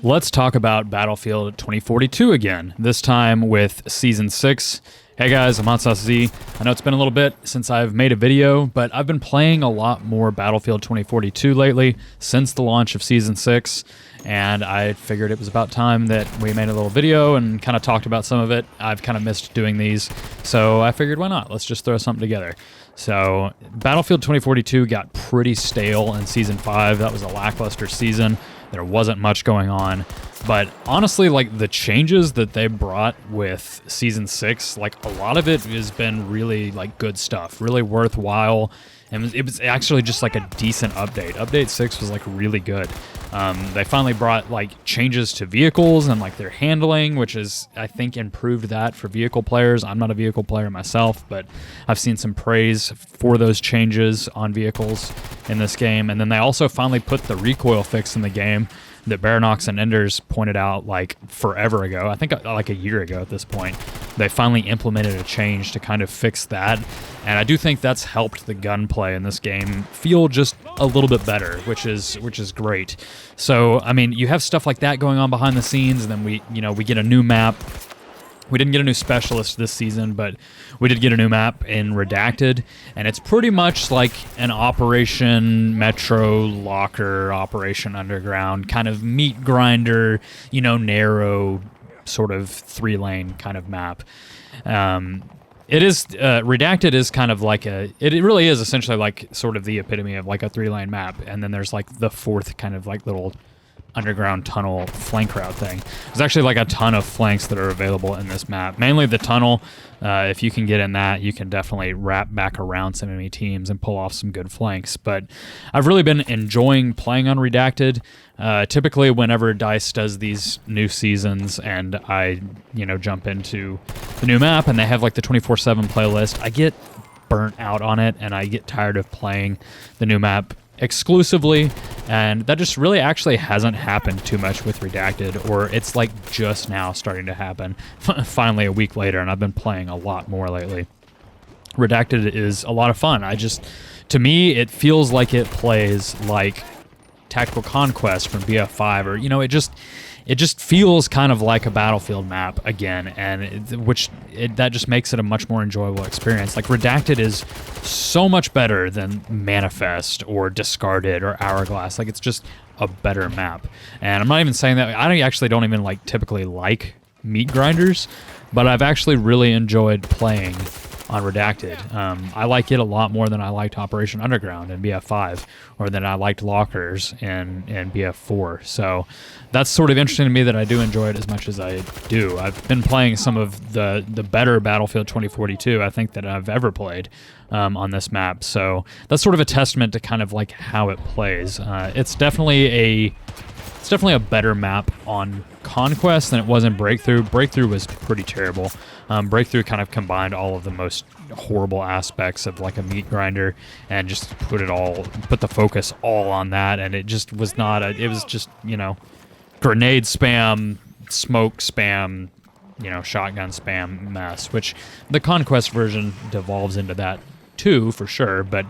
Let's talk about Battlefield 2042 again, this time with Season 6. Hey guys, I'm HotSauceZee. I know it's been a little bit since I've made a video, but I've been playing a lot more Battlefield 2042 lately since the launch of Season 6, and I figured it was about time that we made a little video and kind of talked about some of it. I've kind of missed doing these, so I figured why not? Let's just throw something together. So Battlefield 2042 got pretty stale in Season 5. That was a lackluster season. There wasn't much going on. But honestly, like, the changes that they brought with Season 6, like, a lot of it has been really, like, good stuff, really worthwhile. And it was actually just, like, a decent update. Update 6 was, like, really good. They finally brought, like, changes to vehicles and, like, their handling, which is, I think, improved that for vehicle players. I'm not a vehicle player myself, but I've seen some praise for those changes on vehicles in this game. And then they also finally put the recoil fix in the game that Baranox and Enders pointed out like forever ago. I think like a year ago at this point. They finally implemented a change to kind of fix that. And I do think that's helped the gunplay in this game feel just a little bit better, which is great. So, I mean, you have stuff like that going on behind the scenes, and then we get a new map. We didn't get a new specialist this season, but we did get a new map in Redacted, and it's pretty much like an Operation Metro Locker, Operation Underground, kind of meat grinder, narrow sort of 3-lane kind of map. It is, Redacted is kind of like it really is essentially like sort of the epitome of like a 3-lane map, and then there's like the fourth kind of like little underground tunnel flank route thing. There's actually like a ton of flanks that are available in this map. Mainly the tunnel. If you can get in that, you can definitely wrap back around some enemy teams and pull off some good flanks. But I've really been enjoying playing on Redacted. Typically, whenever DICE does these new seasons and I, jump into the new map and they have like the 24/7 playlist, I get burnt out on it and I get tired of playing the new map exclusively, and that just really actually hasn't happened too much with Redacted, or it's like just now starting to happen finally a week later, and I've been playing a lot more lately. Redacted is a lot of fun. To me, it feels like it plays like Tactical Conquest from BF5, or it just feels kind of like a Battlefield map again, and that just makes it a much more enjoyable experience. Like, Redacted is so much better than Manifest or Discarded or Hourglass. Like, it's just a better map. And I'm not even saying that. I actually don't even typically like meat grinders, but I've actually really enjoyed playing on Redacted. I like it a lot more than I liked Operation Underground in BF5, or than I liked Lockers in BF4. So that's sort of interesting to me that I do enjoy it as much as I do. I've been playing some of the better Battlefield 2042, I think, that I've ever played on this map. So that's sort of a testament to kind of like how it plays. It's definitely a better map on Conquest than it was in Breakthrough. Breakthrough was pretty terrible. Breakthrough kind of combined all of the most horrible aspects of like a meat grinder and just put the focus all on that, and it just was not it was just, grenade spam, smoke spam, shotgun spam mess, which the Conquest version devolves into that too, for sure, but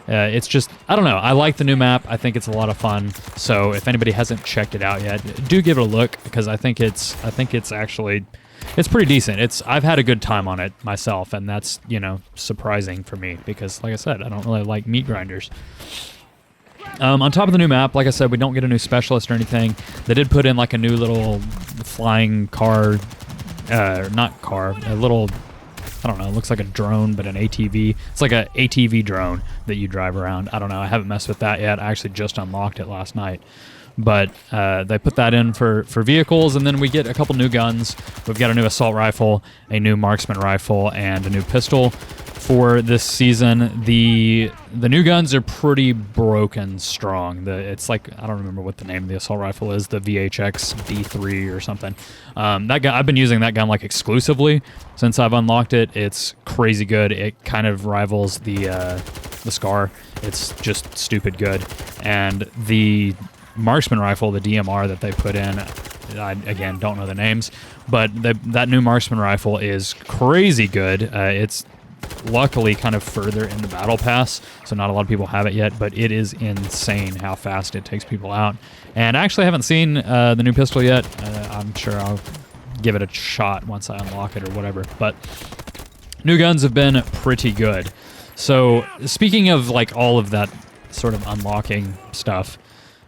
it's just, I don't know. I like the new map. I think it's a lot of fun. So if anybody hasn't checked it out yet, do give it a look, because I think it's actually, it's pretty decent. I've had a good time on it myself, and that's, surprising for me, because like I said, I don't really like meat grinders. On top of the new map, like I said, we don't get a new specialist or anything. They did put in like a new little flying car, a little, I don't know, it looks like a drone, but an ATV. It's like an ATV drone that you drive around. I don't know, I haven't messed with that yet. I actually just unlocked it last night. But they put that in for vehicles, and then we get a couple new guns. We've got a new assault rifle, a new marksman rifle, and a new pistol for this season. The new guns are pretty broken strong. It's like, I don't remember what the name of the assault rifle is, the VHX D3 or something. That gun, I've been using that gun like exclusively since I've unlocked it. It's crazy good. It kind of rivals the SCAR. It's just stupid good. And the marksman rifle, the DMR that they put in, I, again, don't know the names, but that new marksman rifle is crazy good. It's luckily kind of further in the battle pass, so not a lot of people have it yet, but it is insane how fast it takes people out. And I actually haven't seen the new pistol yet. I'm sure I'll give it a shot once I unlock it or whatever, but new guns have been pretty good. So speaking of like all of that sort of unlocking stuff,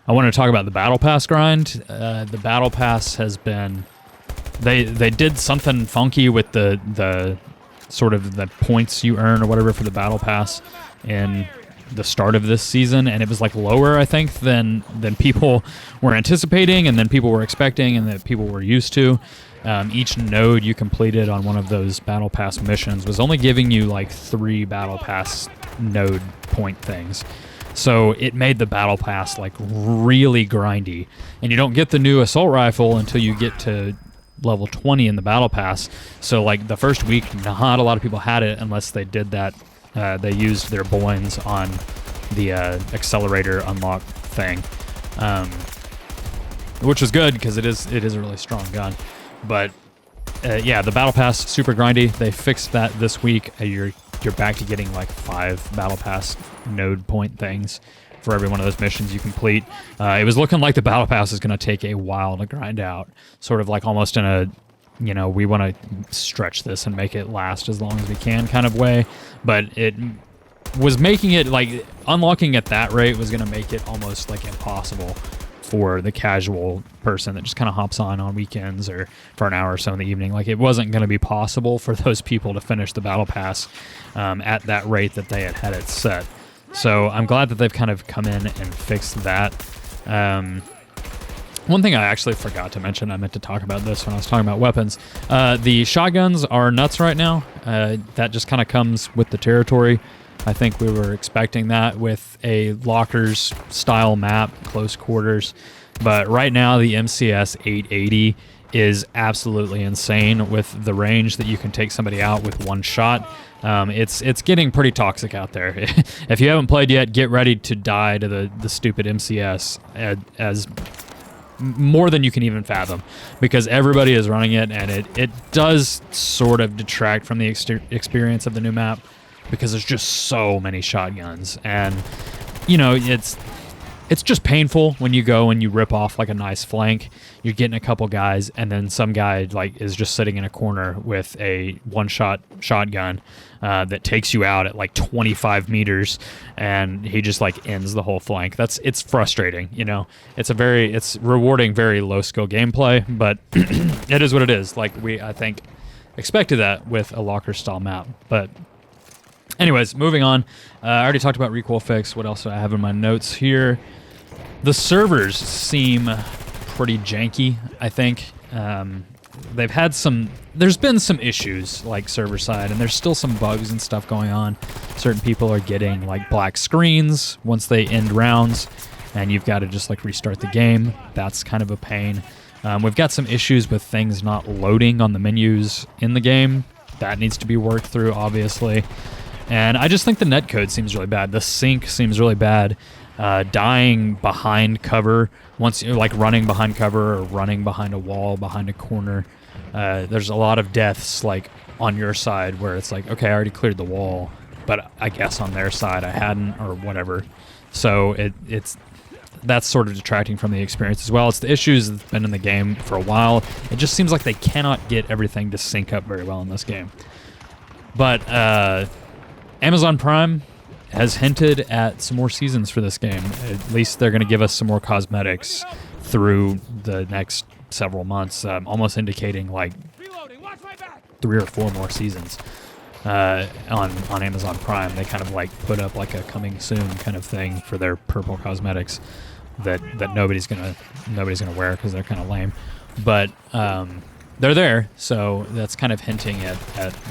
I want to talk about the battle pass grind. The battle pass has been, they did something funky with the sort of the points you earn or whatever for the battle pass in the start of this season, and it was like lower, I think, than people were anticipating, and then people were expecting, and that people were used to. Each node you completed on one of those battle pass missions was only giving you like 3 battle pass node point things. So it made the battle pass like really grindy, and you don't get the new assault rifle until you get to level 20 in the battle pass. So like the first week, not a lot of people had it unless they did that. They used their boins on the accelerator unlock thing, which was good because it is a really strong gun. But yeah, the battle pass super grindy. They fixed that this week. You're back to getting like 5 battle pass node point things for every one of those missions you complete. It was looking like the battle pass is going to take a while to grind out, sort of like almost in a, you know, we want to stretch this and make it last as long as we can kind of way. But it was making it like unlocking at that rate was going to make it almost like impossible for the casual person that just kind of hops on weekends or for an hour or so in the evening. Like it wasn't going to be possible for those people to finish the battle pass at that rate that they had it set. So I'm glad that they've kind of come in and fixed that. One thing I actually forgot to mention, I meant to talk about this when I was talking about weapons. The shotguns are nuts right now. That just kind of comes with the territory. I think we were expecting that with a lockers style map, close quarters. But right now the MCS 880 is absolutely insane with the range that you can take somebody out with one shot. It's getting pretty toxic out there. If you haven't played yet, get ready to die to the stupid MCS as more than you can even fathom, because everybody is running it, and it does sort of detract from the experience of the new map, because there's just so many shotguns, and you know, it's just painful when you go and you rip off like a nice flank. You're getting a couple guys, and then some guy like is just sitting in a corner with a one-shot shotgun that takes you out at like 25 meters, and he just like ends the whole flank. It's frustrating, you know. It's rewarding, very low skill gameplay, but it is what it is. Like I think expected that with a locker style map, but. Anyways, moving on. I already talked about recoil fix. What else do I have in my notes here? The servers seem pretty janky, I think. They've had there's been some issues, like server side, and there's still some bugs and stuff going on. Certain people are getting like black screens once they end rounds, and you've got to just like restart the game. That's kind of a pain. We've got some issues with things not loading on the menus in the game. That needs to be worked through, obviously. And I just think the netcode seems really bad. The sync seems really bad. Dying behind cover, once you're like running behind cover or running behind a wall, behind a corner, there's a lot of deaths like on your side where it's like, okay, I already cleared the wall, but I guess on their side I hadn't, or whatever. So that's sort of detracting from the experience as well. It's the issues that's been in the game for a while. It just seems like they cannot get everything to sync up very well in this game. But Amazon Prime has hinted at some more seasons for this game. At least they're going to give us some more cosmetics through the next several months, almost indicating like 3 or 4 more seasons on Amazon Prime. They kind of like put up like a coming soon kind of thing for their purple cosmetics that nobody's gonna wear because they're kind of lame. But they're there, so that's kind of hinting at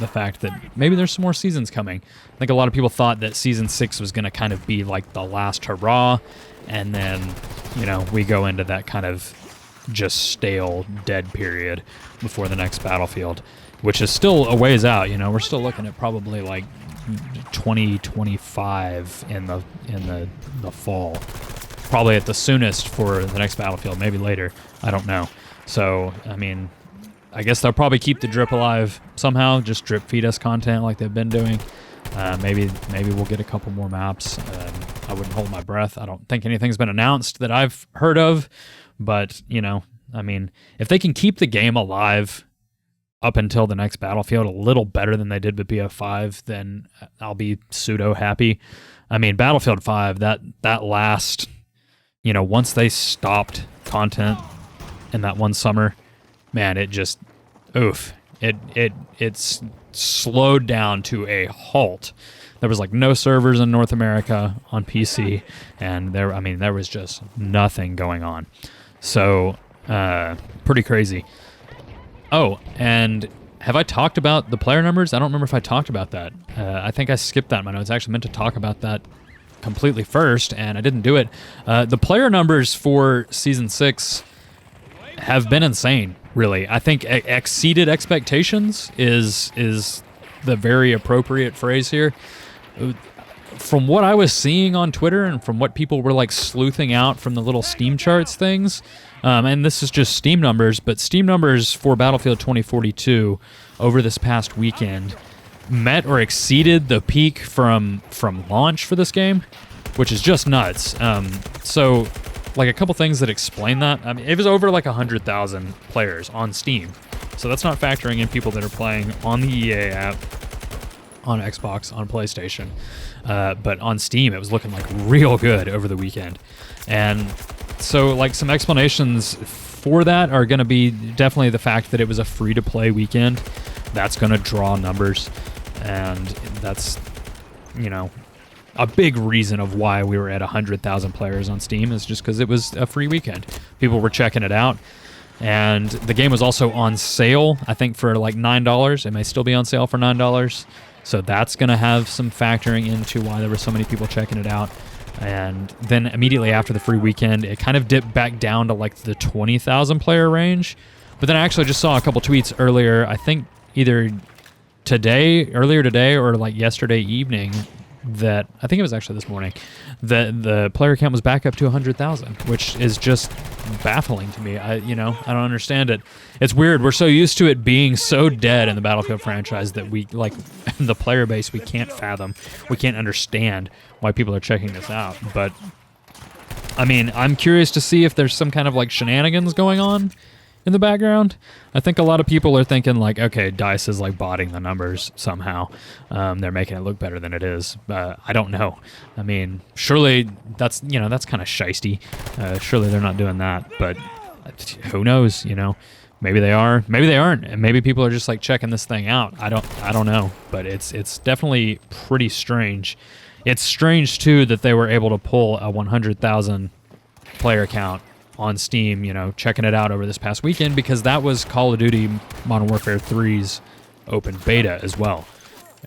the fact that maybe there's some more seasons coming. I think a lot of people thought that Season 6 was going to kind of be like the last hurrah, and then, you know, we go into that kind of just stale, dead period before the next Battlefield, which is still a ways out. You know, we're still looking at probably like 2025 in the fall. Probably at the soonest for the next Battlefield, maybe later. I don't know. So, I mean, I guess they'll probably keep the drip alive somehow, just drip feed us content like they've been doing. Maybe we'll get a couple more maps. I wouldn't hold my breath. I don't think anything's been announced that I've heard of, but, you know, I mean, if they can keep the game alive up until the next Battlefield a little better than they did with BF5, then I'll be pseudo happy. I mean, Battlefield 5, that last, you know, once they stopped content in that one summer, man, it just, oof, it's slowed down to a halt. There was like no servers in North America on PC, and there was just nothing going on. So, pretty crazy. Oh, and have I talked about the player numbers? I don't remember if I talked about that. I think I skipped that in my notes. I actually meant to talk about that completely first, and I didn't do it. The player numbers for Season 6 have been insane, really. I think exceeded expectations is the very appropriate phrase here. From what I was seeing on Twitter and from what people were like sleuthing out from the little Steam charts things, and this is just Steam numbers, but Steam numbers for Battlefield 2042 over this past weekend met or exceeded the peak from launch for this game, which is just nuts. So, like a couple things that explain that. I mean, it was over like 100,000 players on Steam, so that's not factoring in people that are playing on the EA app, on Xbox, on PlayStation. But on Steam, it was looking like real good over the weekend. And so like some explanations for that are going to be definitely the fact that it was a free-to-play weekend. That's going to draw numbers. And that's, you know, a big reason of why we were at 100,000 players on Steam is just because it was a free weekend. People were checking it out. And the game was also on sale, I think, for like $9. It may still be on sale for $9. So that's going to have some factoring into why there were so many people checking it out. And then immediately after the free weekend, it kind of dipped back down to like the 20,000 player range. But then I actually just saw a couple tweets earlier, I think either earlier today or like yesterday evening, that I think it was actually this morning, that the player count was back up to 100,000, which is just baffling to me. I don't understand it. It's weird. We're so used to it being so dead in the Battlefield franchise that we, like, the player base, we can't fathom. We can't understand why people are checking this out. But, I mean, I'm curious to see if there's some kind of, like, shenanigans going on in the background. I think a lot of people are thinking, like, okay, DICE is, like, botting the numbers somehow. They're making it look better than it is. I don't know. I mean, surely that's kind of shisty. Surely they're not doing that. But who knows, Maybe they are, maybe they aren't, and maybe people are just like checking this thing out. I don't know, but it's definitely pretty strange. It's strange too that they were able to pull a 100,000 player count on Steam, checking it out over this past weekend, because that was Call of Duty Modern Warfare 3's open beta as well,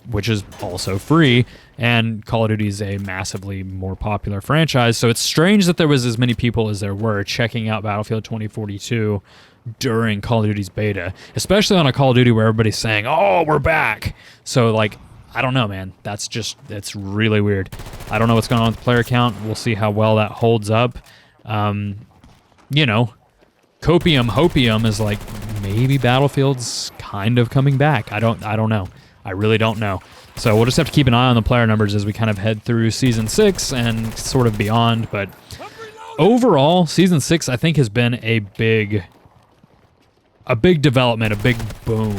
which is also free, and Call of Duty is a massively more popular franchise, so it's strange that there was as many people as there were checking out Battlefield 2042 during Call of Duty's beta, especially on a Call of Duty where everybody's saying, oh, we're back. So, like, I don't know, man. It's really weird. I don't know what's going on with the player count. We'll see how well that holds up. Copium Hopium is like, maybe Battlefield's kind of coming back. I don't know. I really don't know. So we'll just have to keep an eye on the player numbers as we kind of head through Season 6 and sort of beyond. But overall, Season 6, I think, has been a big development, a big boom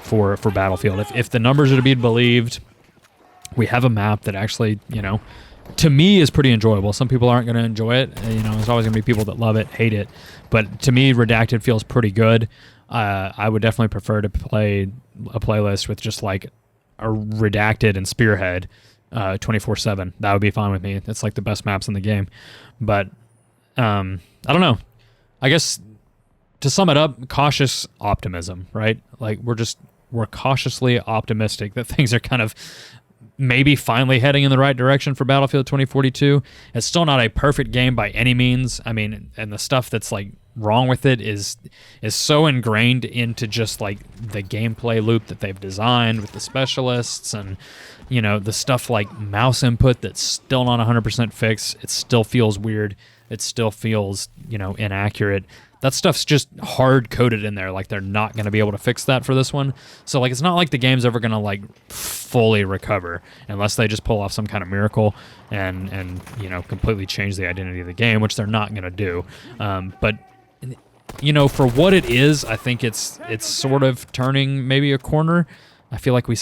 for Battlefield. If the numbers are to be believed, we have a map that actually, to me is pretty enjoyable. Some people aren't going to enjoy it. There's always going to be people that love it, hate it. But to me, Redacted feels pretty good. I would definitely prefer to play a playlist with just like a Redacted and Spearhead 24/7. That would be fine with me. It's like the best maps in the game. But I don't know. I guess to sum it up, cautious optimism, right? Like we're cautiously optimistic that things are kind of maybe finally heading in the right direction for Battlefield 2042. It's still not a perfect game by any means. I mean, and the stuff that's like wrong with it is so ingrained into just like the gameplay loop that they've designed with the specialists, and you know, the stuff like mouse input that's still not 100% fixed. It still feels weird. It still feels, you know, inaccurate. That stuff's just hard coded in there. Like, they're not going to be able to fix that for this one. So like, it's not like the game's ever going to like fully recover unless they just pull off some kind of miracle and you know, completely change the identity of the game, which they're not going to do. But you know, for what it is, I think it's sort of turning maybe a corner. I feel like we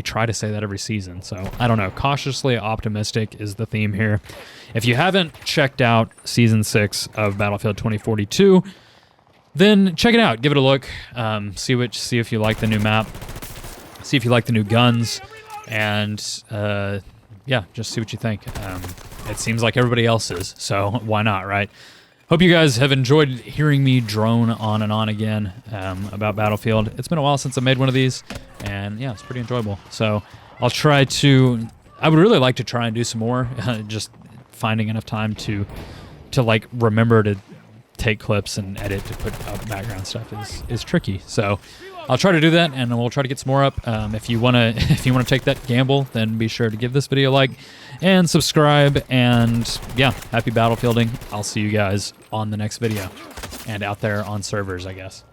try to say that every season. So I don't know. Cautiously optimistic is the theme here. If you haven't checked out Season 6 of Battlefield 2042, then check it out. Give it a look. See if you like the new map. See if you like the new guns. And yeah, just see what you think. It seems like everybody else is, so why not, right? Hope you guys have enjoyed hearing me drone on and on again about Battlefield. It's been a while since I made one of these, and yeah, it's pretty enjoyable. So I would really like to try and do some more. Just finding enough time to like remember to take clips and edit to put up background stuff is tricky. So I'll try to do that, and we'll try to get some more up. If you wanna take that gamble, then be sure to give this video a like and subscribe. And yeah, happy battlefielding. I'll see you guys on the next video and out there on servers, I guess.